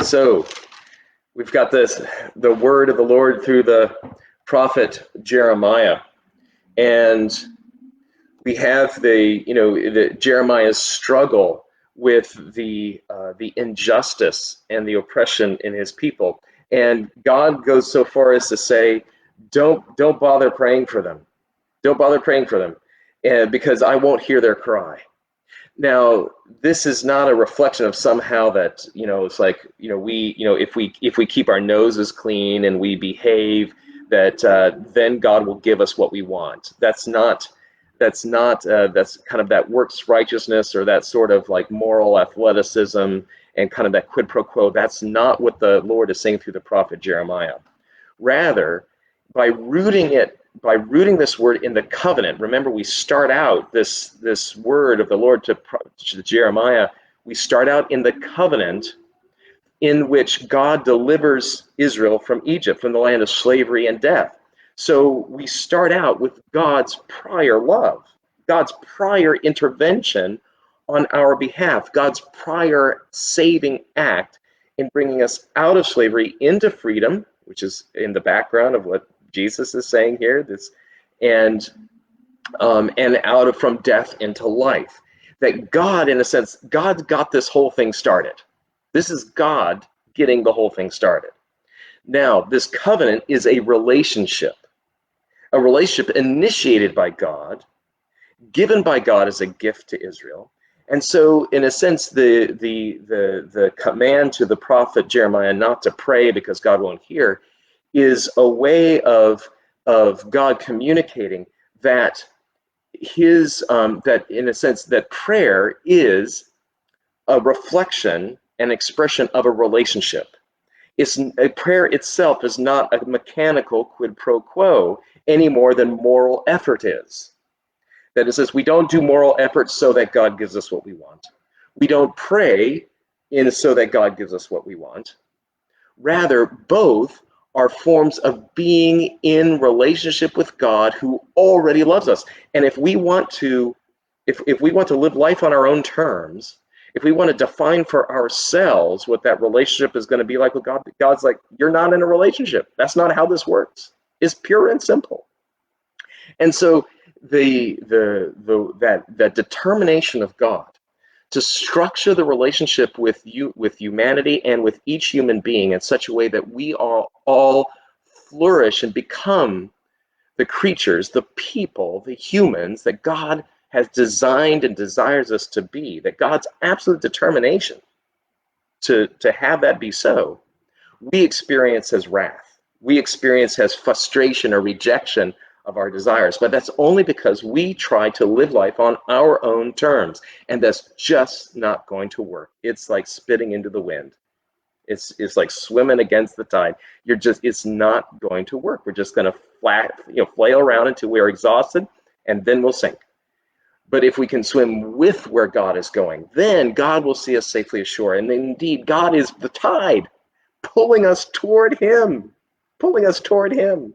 So we've got the word of the Lord through the prophet Jeremiah, and we have the Jeremiah's struggle with the injustice and the oppression in his people, and God goes so far as to say, don't bother praying for them, don't bother praying for them, because I won't hear their cry. Now, this is not a reflection of somehow that, it's like, if we keep our noses clean and we behave, that then God will give us what we want. That's kind of that works righteousness, or that sort of like moral athleticism and kind of that quid pro quo. That's not what the Lord is saying through the prophet Jeremiah. Rather, by rooting this word in the covenant. Remember, we start out this word of the Lord to Jeremiah. We start out in the covenant in which God delivers Israel from Egypt, from the land of slavery and death. So we start out with God's prior love, God's prior intervention on our behalf, God's prior saving act in bringing us out of slavery into freedom, which is in the background of what Jesus is saying here, and out of from death into life. That God, in a sense, God got this whole thing started. This is God getting the whole thing started. Now, this covenant is a relationship initiated by God, given by God as a gift to Israel. And so, in a sense, the command to the prophet Jeremiah not to pray because God won't hear is a way of God communicating that that in a sense that prayer is a reflection and expression of a relationship. Prayer itself is not a mechanical quid pro quo any more than moral effort is. That it says we don't do moral effort so that God gives us what we want. We don't pray so that God gives us what we want. Rather, both are forms of being in relationship with God who already loves us. And if we want to live life on our own terms, if we want to define for ourselves what that relationship is going to be like with God, God's like, you're not in a relationship. That's not how this works. It's pure and simple. And so that determination of God to structure the relationship with humanity and with each human being in such a way that we all flourish and become the creatures, the people, the humans that God has designed and desires us to be, that God's absolute determination to have that be so, we experience as wrath. We experience as frustration or rejection of our desires, but that's only because we try to live life on our own terms, and that's just not going to work. It's like spitting into the wind. It's like swimming against the tide. It's not going to work. We're just going to flail around until we're exhausted, and then we'll sink. But if we can swim with where God is going, then God will see us safely ashore. And indeed, God is the tide pulling us toward Him, pulling us toward Him.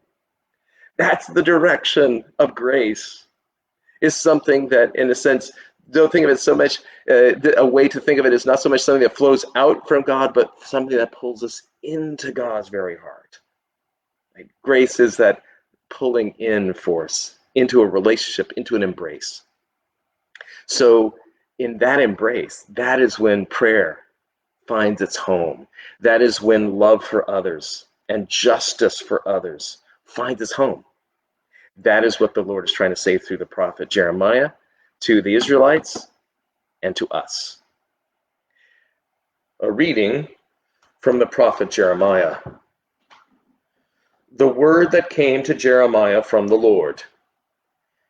That's the direction of grace. Is something that, in a sense, don't think of it so much, a way to think of it is not so much something that flows out from God, but something that pulls us into God's very heart. Right? Grace is that pulling in force into a relationship, into an embrace. So in that embrace, that is when prayer finds its home. That is when love for others and justice for others finds its home. That is what the Lord is trying to say through the prophet Jeremiah to the Israelites and to us. A reading from the prophet Jeremiah. The word that came to Jeremiah from the Lord.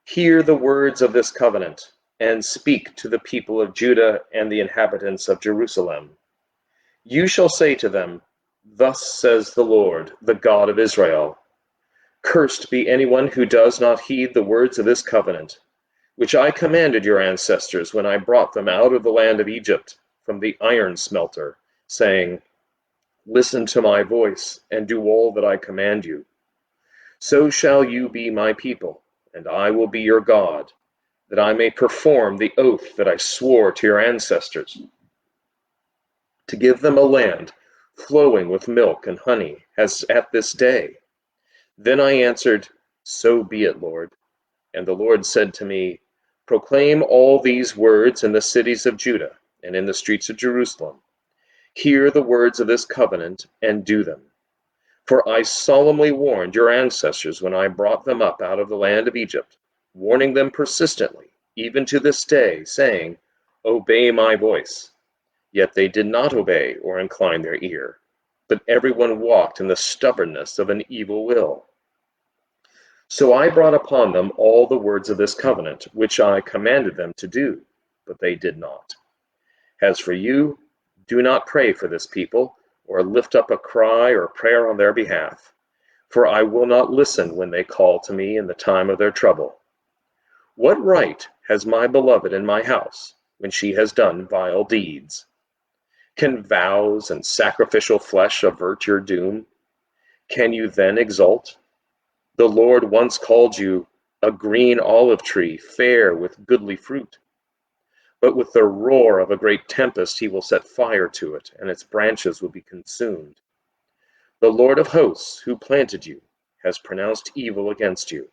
Hear the words of this covenant, and speak to the people of Judah and the inhabitants of Jerusalem. You shall say to them, Thus says the Lord, the God of Israel, Cursed be anyone who does not heed the words of this covenant, which I commanded your ancestors when I brought them out of the land of Egypt from the iron smelter, saying, Listen to my voice and do all that I command you. So shall you be my people, and I will be your God, that I may perform the oath that I swore to your ancestors, to give them a land flowing with milk and honey, as at this day. Then I answered, So be it, Lord. And the Lord said to me, Proclaim all these words in the cities of Judah and in the streets of Jerusalem. Hear the words of this covenant and do them. For I solemnly warned your ancestors when I brought them up out of the land of Egypt, warning them persistently, even to this day, saying, Obey my voice. Yet they did not obey or incline their ear, but everyone walked in the stubbornness of an evil will. So I brought upon them all the words of this covenant, which I commanded them to do, but they did not. As for you, do not pray for this people, or lift up a cry or prayer on their behalf, for I will not listen when they call to me in the time of their trouble. What right has my beloved in my house when she has done vile deeds? Can vows and sacrificial flesh avert your doom? Can you then exult? The Lord once called you a green olive tree, fair with goodly fruit. But with the roar of a great tempest he will set fire to it, and its branches will be consumed. The Lord of hosts, who planted you, has pronounced evil against you,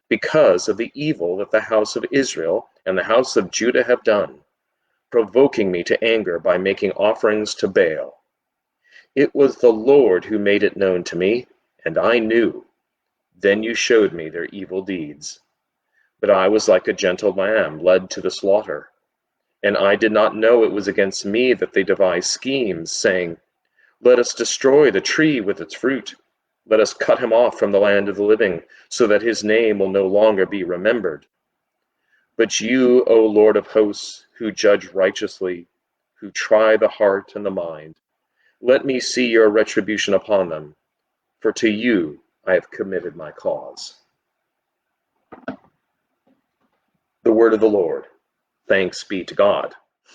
because of the evil that the house of Israel and the house of Judah have done, provoking me to anger by making offerings to Baal. It was the Lord who made it known to me, and I knew. Then you showed me their evil deeds. But I was like a gentle lamb led to the slaughter, and I did not know it was against me that they devised schemes, saying, Let us destroy the tree with its fruit. Let us cut him off from the land of the living, so that his name will no longer be remembered. But you, O Lord of hosts, who judge righteously, who try the heart and the mind, let me see your retribution upon them, for to you I have committed my cause. The word of the Lord. Thanks be to God.